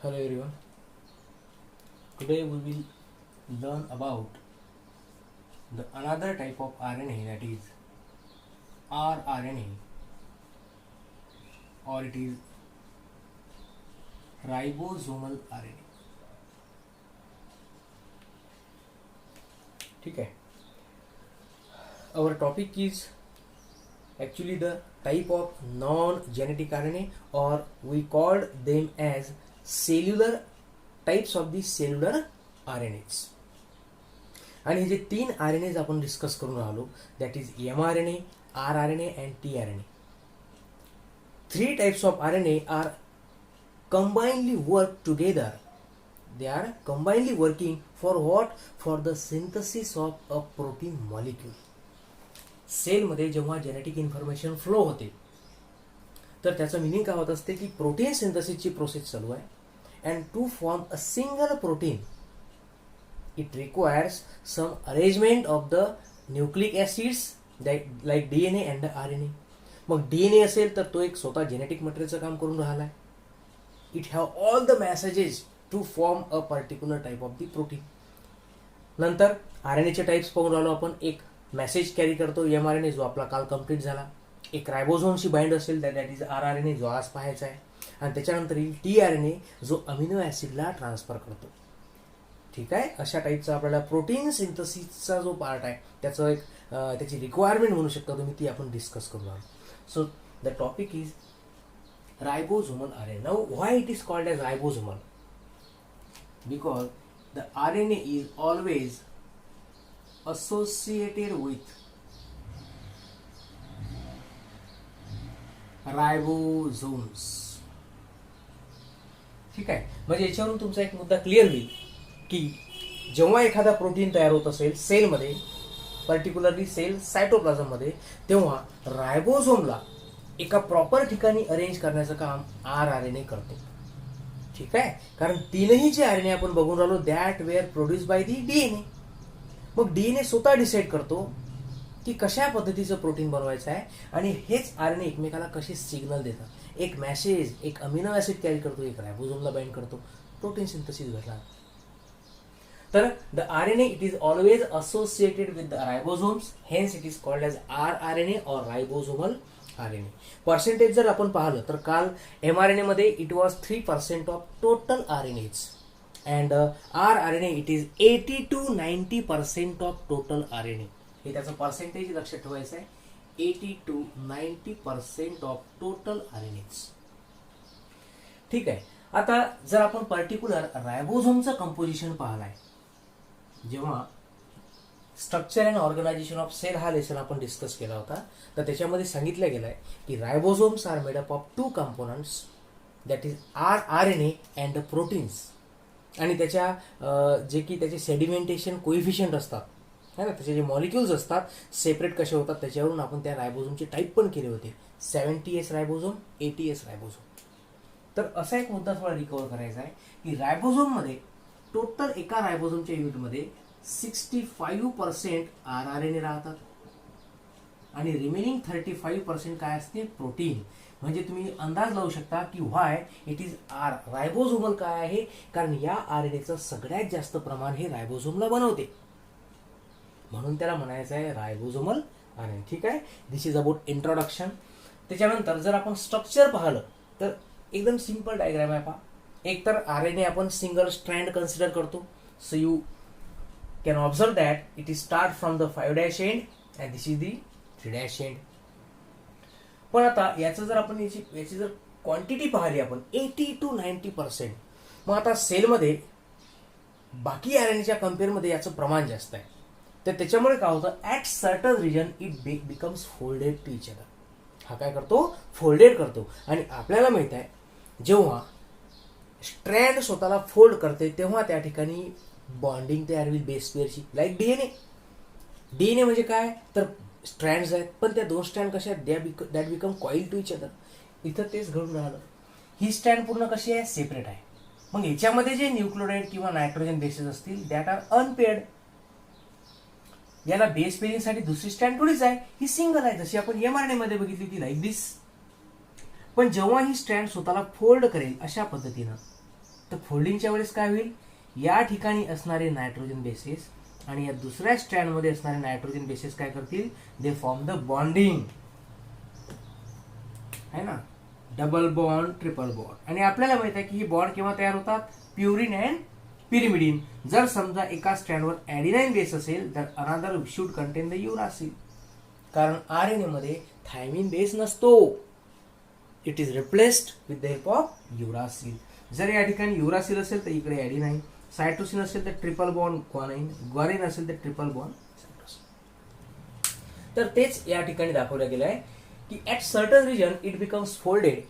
Hello everyone. Today we will learn about the another type of RNA, that is rRNA, or it is ribosomal RNA. ठीक है. Our topic is actually the type of non-genetic RNA, or we called them as cellular types of the cellular RNAs. आणि हे जे तीन RNAs आपण discuss करून राहिलो, that is mRNA, rRNA and tRNA. Three types of RNA are combinedly work together. They are combinedly working for what? For the synthesis of a protein molecule. सेलमध्ये जेव्हा genetic information flow होते तर त्याचं meaning काय होत असते की protein सिंथेसिसची process चालू आहे and to form a single protein it requires some arrangement of the nucleic acids like DNA and RNA. मग डीएनए असेल तर तो एक स्वतः जेनेटिक मटेरियलचं काम करून राहिलाय. It have all the messages to form a particular type of the protein. नंतर आरएनएचे टाईप्स पाहून राहिलो आपण. एक मेसेज कॅरी करतो mRNA जो आपला काल कंप्लीट झाला. एक रायबोझोमशी बाइंड असेल दॅट इज rRNA जो आज पाहायचा आहे. आणि त्याच्यानंतर येईल tRNA जो अमिनो ॲसिडला ट्रान्सफर करतो. ठीक आहे. अशा टाईपचा आपल्याला प्रोटीन सिंथेसिसचा जो पार्ट आहे त्याचं एक त्याची रिक्वायरमेंट म्हणू शकता तुम्ही, ती आपण डिस्कस करू आहोत. So the topic is ribosomal RNA. Now why it is called as ribosomal? Because the RNA is always associated with ribosomes. ठीक आहे. म्हणजे याच्यावरून तुमचा एक मुद्दा क्लिअर होईल की जेव्हा एखादा प्रोटीन तयार होत असेल सेलमध्ये, पर्टिक्युलरली सेल सायटोप्लाझम मध्ये, तेव्हा रायबोझोमला एका प्रॉपर ठिकाणी अरेंज करण्याचं काम rRNA करतो. ठीक आहे. कारण तीनही जे RNA आपण बघून राहिलो that were produce by the DNA. मग डीएनए स्वतः डिसाईड करतो की कशा पद्धतीचं प्रोटीन बनवायचं आहे आणि हेच RNA एकमेकाला कसे सिग्नल देतात. एक मॅसेज, एक अमिनो ऍसिड कॅरी करतो, एक रायबोझोमला बाइंड करतो, प्रोटीन सिंथेसिस घडला. तर the RNA it is always associated with the ribosomes, hence it is called as rRNA और रायबोझोमल RNA. पर्सेंटेज जर आपण पाहिलं तर काल mRNA मध्ये it was 3% of total RNAs. And rRNA it is 80 to 90% of total RNA. हे त्याचं percentage लक्षात ठेवायचं आहे. 80 to 90% of total RNAs. ठीक आहे. आता जर आपण पर्टिक्युलर रायबोझोमचं कंपोजिशन पाहलाय, जेव्हा structure and organisation of cell हा लेसन आपण डिस्कस केला होता, तर त्याच्यामध्ये सांगितलं गेलं आहे की ribosomes are made up of two components, that is rRNA and proteins. आणि त्याच्या जे की त्याचे सेडिमेंटेशन कोइफिशियंट असतात है ना, त्याचे जे मॉलिक्युल्स असतात सेपरेट कसे होतात त्याच्यावरून आपण त्या रायबोझोमचे टाईप पण केले होते. 70S ribosome, 80S ribosome. तर असा एक मुद्दा थोडा रिकव्हर करायचा आहे की रायबोझोममध्ये टोटल एका रायबोझोमच्या युनिटमध्ये 65% rRNA राहतात आणि रिमेनिंग 35% काय असते? प्रोटीन. म्हणजे तुम्ही अंदाज लावू शकता की व्हाय इट इज रायबोझोमल काय आहे, कारण या RNAचं सगळ्यात जास्त प्रमाण हे रायबोझोमला बनवते, म्हणून त्याला म्हणायचं आहे रायबोझोमल RNA. ठीक आहे. दिस इज अबाउट इंट्रोडक्शन. त्याच्यानंतर जर आपण स्ट्रक्चर पाहिलं तर एकदम सिंपल डायग्राम आहे पहा. एक तर RNA आपण सिंगल स्ट्रँड कन्सिडर करतो. So you can observe that it is start from the 5' end and this is the 3' end. पण आता याचं जर आपण याची जर क्वांटिटी पाहिली आपण 80 to 90%, मग आता सेलमध्ये बाकी RNAच्या कम्पेअरमध्ये याचं प्रमाण जास्त आहे. तर त्याच्यामुळे काय होतं, at certain region it becomes folded to each other. हा काय करतो? फोल्डेड करतो. आणि आपल्याला माहित आहे जेव्हा स्ट्रँड स्वतःला फोल्ड करते तेव्हा त्या ठिकाणी बॉन्डिंग तयार होईल बेस पेअरची, लाईक डीएनए. डीएनए म्हणजे काय तर स्ट्रँड्स आहेत, पण त्या दोन स्ट्रँड कशा आहेत? That become coil to each other. इथं तेच घडून राहिलं. ही स्ट्रँड पूर्ण कशी आहे? सेपरेट आहे. मग याच्यामध्ये जे न्यूक्लियोटाइड किंवा नायट्रोजन बेसेस असतील दॅट आर अनपेअर्ड. याला बेस पेअरिंगसाठी दुसरी स्ट्रँड थोडीच आहे, ही सिंगल आहे, जशी आपण mRNA मध्ये बघितली ती लाईक दिस. पण जेव्हा ही स्ट्रँड स्वतःला फोल्ड करेल अशा पद्धतीनं तर फोल्डिंगच्या वेळेस काय होईल, या ठिकाणी असणारे नायट्रोजन बेसेस आणि या दुसऱ्या स्ट्रँडमध्ये असणारे नायट्रोजन बेसेस काय करतील, दे फॉर्म द बॉन्डिंग, है ना, डबल बॉन्ड, ट्रिपल बॉन्ड. आणि आपल्याला माहित आहे की ही बॉन्ड केव्हा तयार होतात, प्युरिन अँड पिरिमिडिन. जर समजा एका स्ट्रँडवर ॲडिनाइन बेस असेल तर another should contain the uracil, कारण आरएनए मध्ये थायमिन बेस नसतो, it is replaced with the help of uracil. जर या ठिकाणी युरासिल असेल तर इकडे ॲडिनाइन, सायटोसिन असेल तर ट्रिपल बॉन्ड ग्वानाइन, ग्वानाइन असेल तर ट्रिपल बॉन्ड सायटोसिन. तर तेच या ठिकाणी दाखवलं गेलं आहे की at certain region it becomes folded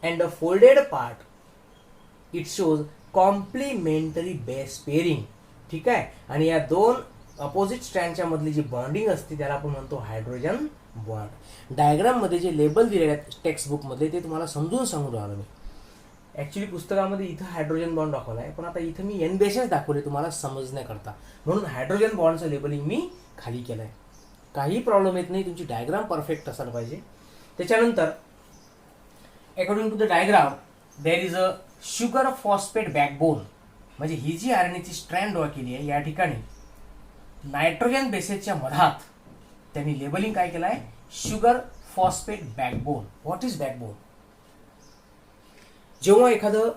and the folded part it shows complementary base pairing. ठीक आहे, आणि या दोन अपोजिट स्ट्रँडच्या मधली जी बॉन्डिंग असते त्याला आपण म्हणतो हायड्रोजन बॉन्ड. डायग्राम मध्ये जे लेबल दिलेले आहेत टेक्स्ट बुक मध्ये ते तुम्हाला समजून सांगून राहिलो मी. ऍक्च्युली पुस्तकामध्ये इथं हायड्रोजन बॉन्ड दाखवला आहे, पण आता इथं मी एन बेसेस दाखवले तुम्हाला समजण्याकरता, म्हणून हायड्रोजन बॉन्डचं लेबलिंग मी खाली केलं आहे. काही प्रॉब्लेम येत नाही, तुमची डायग्राम परफेक्ट असायला पाहिजे. त्याच्यानंतर according to the diagram there is a sugar phosphate backbone. म्हणजे ही जी आरएनएची स्ट्रँड ड्रॉ केली आहे या ठिकाणी नायट्रोजन बेसेसच्या मधात त्यांनी लेबलिंग काय केलं आहे, sugar phosphate backbone. What is backbone? जेव्हा एखादं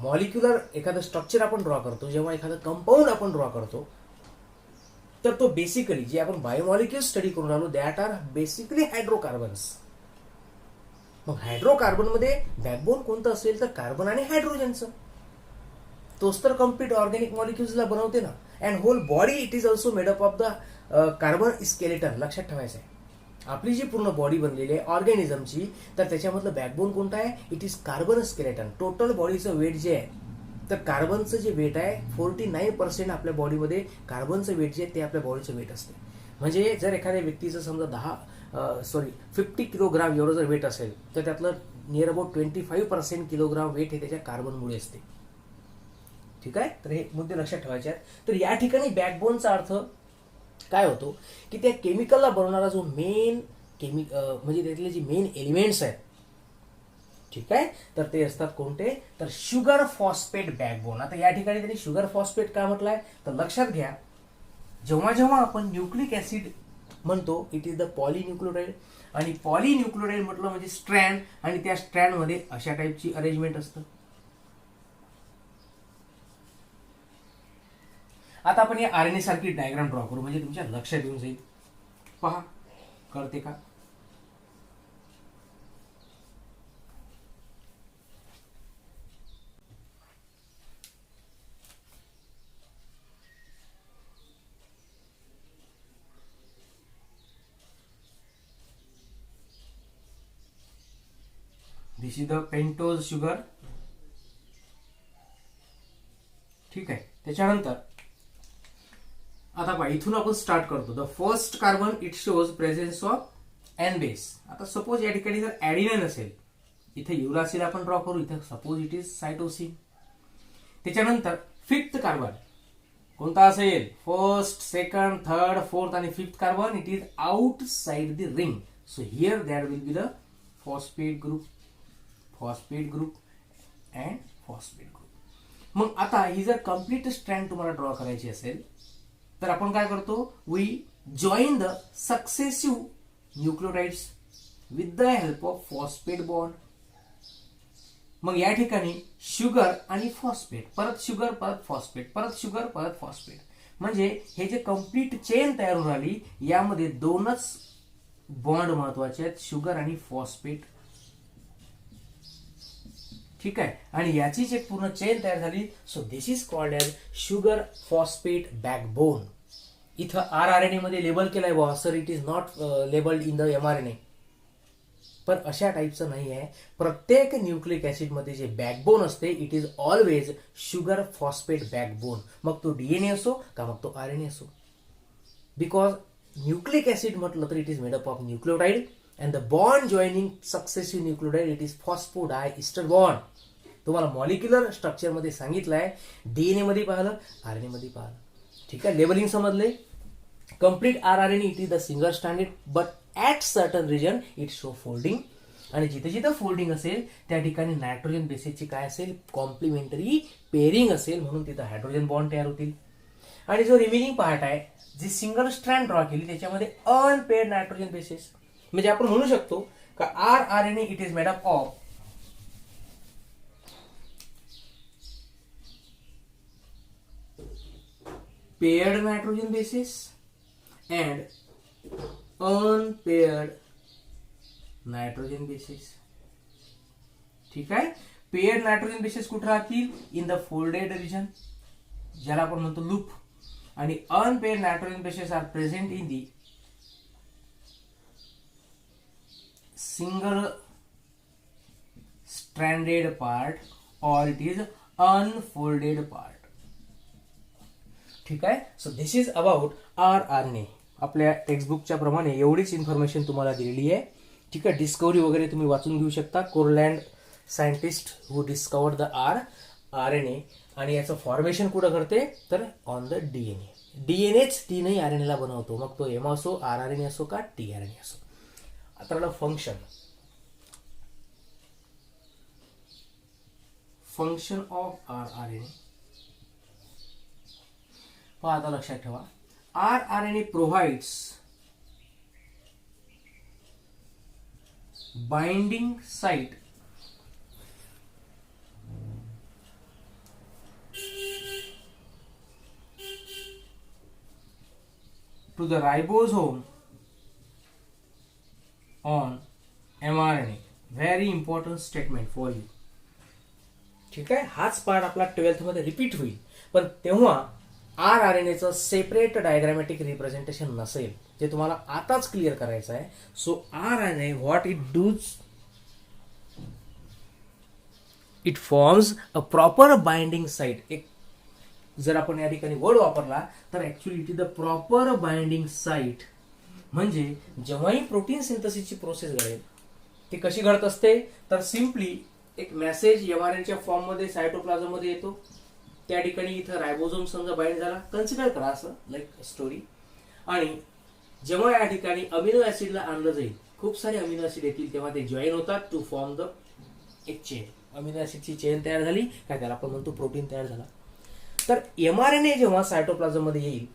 मॉलिक्युलर एखादं स्ट्रक्चर आपण ड्रॉ करतो, जेव्हा एखादं कंपाऊंड आपण ड्रॉ करतो, तर तो बेसिकली जे आपण बायोमॉलिक्युल स्टडी करून आलो दॅट आर बेसिकली हायड्रोकार्बन्स. मग हायड्रोकार्बन मध्ये बॅकबोन कोणतं असेल तर कार्बन आणि हायड्रोजनचं. तोच तर कम्प्लीट ऑर्गॅनिक मॉलिक्युल्सला बनवते ना. And whole body it is also made up of the carbon skeleton. लक्षात ठेवायचं आहे, आपली जी पूर्ण बॉडी बनलेली आहे ऑर्गॅनिझमची, तर त्याच्यामधलं बॅकबोन कोणतं आहे, it is carbon skeleton. Total बॉडीचं वेट जे आहे, तर कार्बनचं जे वेट आहे 49% आपल्या बॉडीमध्ये कार्बनचं वेट जे आहे ते आपल्या बॉडीचं वेट असते. म्हणजे जर एखाद्या व्यक्तीचं समजा 50 किलोग्राम एवढं जर वेट असेल तर त्यातलं नियर अबाउट 25% किलोग्राम वेट हे त्याच्या कार्बनमुळे असते. ठीक आहे, तर हे मुद्दे लक्षात ठेवायचे आहेत. तर या ठिकाणी बॅकबोनचा अर्थ काय होतो की त्या केमिकलला बनवणारा जो मेन म्हणजे त्यातले जे मेन एलिमेंट्स आहेत, ठीक आहे, तर ते असतात कोणते, तर शुगर फॉस्फेट बॅकबोन. आता या ठिकाणी त्यांनी शुगर फॉस्फेट का म्हटलंय तर लक्षात घ्या, जेव्हा जेव्हा आपण न्यूक्लिक ऍसिड म्हणतो इट इज द पॉलिन्यूक्लियोटाइड, आणि पॉलिन्यूक्लियोटाइड म्हटलं म्हणजे स्ट्रँड, आणि त्या स्ट्रँड मध्ये अशा टाईपची अरेंजमेंट असतं. आता आपण या आरएनए सारखी डायग्राम ड्रॉ करू म्हणजे तुमच्या लक्षात येऊन जाईल. पहा कळते का. This is the pentose sugar. ठीक आहे, त्याच्यानंतर आता पहा इथून आपण स्टार्ट करतो. The first carbon it shows presence of an base. आता सपोज या ठिकाणी जर ॲडिनाइन असेल, इथे युरासिल आपण ड्रॉ करू, इथे सपोज इट इज सायटोसिन. त्याच्यानंतर फिफ्थ कार्बन कोणता असेल, फर्स्ट, सेकंड, थर्ड, फोर्थ आणि fifth carbon it is outside the ring. So here that will be the phosphate group, phosphate group and phosphate group. मग आता ही जर complete strand तुम्हाला draw करायची असेल तर आपण काय करतो, we join the successive nucleotides with the help of phosphate bond. मग या ठिकाणी शुगर आणि फॉस्फेट, परत शुगर, परत फॉस्फेट, परत शुगर, परत फॉस्फेट, म्हणजे हे जे कंप्लीट चेन तयार होऊन आली यामध्ये दोनच बॉन्ड महत्वाचे आहेत, शुगर आणि फॉस्फेट. ठीक आहे, आणि याचीच एक पूर्ण चेन तयार झाली. So this is called as sugar phosphate backbone. इथं आरआरएनए मध्ये लेबल केलंय बॉ sir, it is not labelled in the mRNA. पण अशा टाईपचं नाही आहे. प्रत्येक न्यूक्लिक ऍसिड मध्ये जे बॅकबोन असते it is always sugar phosphate backbone. मग तो डीएनए असो का मग तो आरएनए असो. बिकॉज न्यूक्लिक ऍसिड म्हटलं तर it is made up of nucleotide and the bond joining successive nucleotide it is phosphodiester bond. तुम्हाला मॉलिक्युलर स्ट्रक्चर मध्ये सांगितलंय, डीएनए मध्ये पाहिलं, आरएनए मध्ये पाहिलं. ठीक आहे, लेबलिंग समजले. Complete rRNA it is the single stranded but at certain region it show folding. आणि जिथे जिथे फोल्डिंग असेल त्या ठिकाणी नायट्रोजन बेसेसची काय असेल, कॉम्प्लिमेंटरी पेअरिंग असेल, म्हणून तिथं हायड्रोजन बॉन्ड तयार होतील. आणि जो रिमेनिंग पार्ट आहे, जी सिंगल स्ट्रँड ड्रॉ केली त्याच्यामध्ये अनपेअर्ड नायट्रोजन बेसेस, म्हणजे आपण म्हणू शकतो का RNA it is made up of paired nitrogen bases and unpaired nitrogen bases. ठीक आहे. पेअर्ड नायट्रोजन बेसेस कुठे राहतील, इन द फोल्डेड रिजन, ज्याला आपण म्हणतो लूप. आणि unpaired nitrogen bases are present in the single stranded part और it is unfolded part. ठीक आहे. So this is about RNA. आपल्या टेक्स्टबुकच्या प्रमाणे एवढीच इन्फॉर्मेशन तुम्हाला दिलेली आहे. ठीक आहे. डिस्कवरी वगैरे तुम्ही वाचून घेऊ शकता. कोरलँड scientist who discovered the RNA. आणि याचं फॉर्मेशन कुठं करते तर ऑन द DNA. DNAच तीनही RNA ला बनवतो, मग तो M असो, rRNA असो का tRNA असो. आता फंक्शन ऑफ rRNA. आता लक्षात ठेवा, rRNA provides binding site to the ribosome on mRNA. Very important statement for you. ठीक आहे. हाच पार्ट आपला 12th मध्ये रिपीट होईल, पण तेव्हा RNAचं सेपरेट डायग्रामॅटिक रिप्रेझेंटेशन नसेल, जे तुम्हाला आताच क्लिअर करायचं आहे. So RNA what it does, it forms a proper binding site. एक जर आपण या ठिकाणी वर्ड वापरला तर actually it is the proper binding site. म्हणजे जेव्हाही प्रोटीन सिंथसिसची प्रोसेस घडेल ती कशी घडत असते तर सिम्पली एक मेसेज mRNAच्या फॉर्म मध्ये सायटोप्लाझम मध्ये येतो. त्या ठिकाणी इथं रायबोझोम समजा बाइंड झाला, कन्सिडर करा असं लाईक स्टोरी. आणि जेव्हा या ठिकाणी अमिनो ऍसिडला आणलं जाईल, खूप सारे अमिनो ऍसिड येतील, तेव्हा ते जॉईन होतात टू फॉर्म द एक चेन. अमिनो ऍसिडची चेन तयार झाली काय, त्याला आपण म्हणतो प्रोटीन तयार झाला. तर mRNA जेव्हा सायटोप्लाझम मध्ये येईल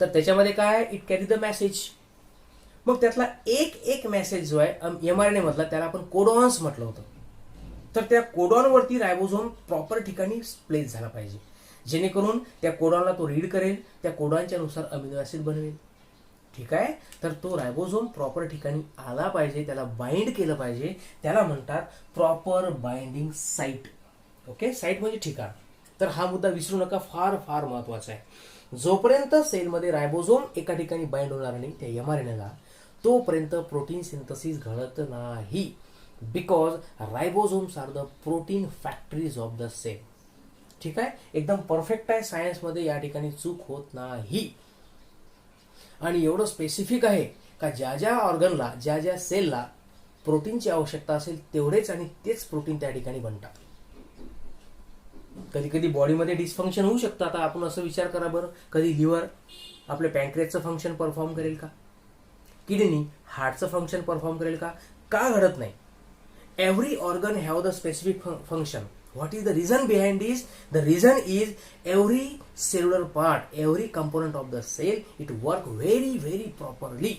तर त्याच्यामध्ये काय, इट कॅरी द मेसेज. मग त्यातला एक मेसेज जो आहे mRNA मधला त्याला आपण कोडॉन्स म्हटलं होतं. तर त्या कोडॉनवरती रायबोझोम प्रॉपर ठिकाणी प्लेस झाला पाहिजे, जेणेकरून त्या कोडॉनला तो रीड करेल, त्या कोडॉनच्या नुसार अमिनो ऍसिड बनवेल. ठीक आहे. तर तो रायबोझोम प्रॉपर ठिकाणी आला पाहिजे, त्याला बाइंड केलं पाहिजे, त्याला म्हणतात proper binding site. Okay. Site म्हणजे ठिकाण. तर हा मुद्दा विसरू नका, फार फार महत्वाचा आहे. जोपर्यंत सेलमध्ये रायबोझोम एका ठिकाणी बाइंड होणार नाही त्या mRNAला, तोपर्यंत प्रोटीन सिंथसिस घडत नाही. Because ribosomes are the protein factories of the cell. ठीक आहे. एकदम परफेक्ट आहे. सायन्समध्ये या ठिकाणी चूक होत नाही. आणि एवढं स्पेसिफिक आहे का ज्या ज्या ऑर्गनला, ज्या ज्या सेलला प्रोटीनची आवश्यकता असेल तेवढेच आणि तेच प्रोटीन त्या ठिकाणी बनतात. कधी कधी बॉडीमध्ये डिस्फंक्शन होऊ शकतं. आता आपण असं विचार करा बरं, कधी लिव्हर आपले पॅन्क्रियाचं फंक्शन परफॉर्म करेल का, किडनी हार्टचं फंक्शन परफॉर्म करेल का, का घडत नाही. Every organ have the specific function. What is the reason behind this, the reason is every cellular part, every component of the cell it work very very properly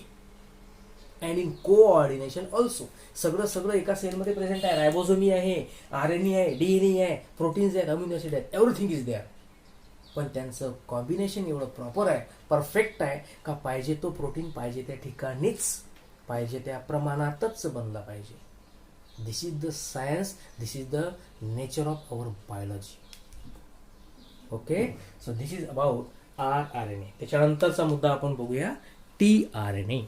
and in coordination also. सगळं एका सेलमध्ये present आहे. रायबोझोमी आहे, RNA आहे, DNA आहे, proteins आहेत, amino acid आहेत, everything is there. पण त्यांचं कॉम्बिनेशन एवढं प्रॉपर आहे, परफेक्ट आहे का पाहिजे तो प्रोटीन पाहिजे त्या ठिकाणीच, पाहिजे त्या प्रमाणातच बनला पाहिजे. This is the science, this is the nature of our biology. Okay. So this is about RNA. त्याच्यानंतरचा मुद्दा आपण बघूया tRNA.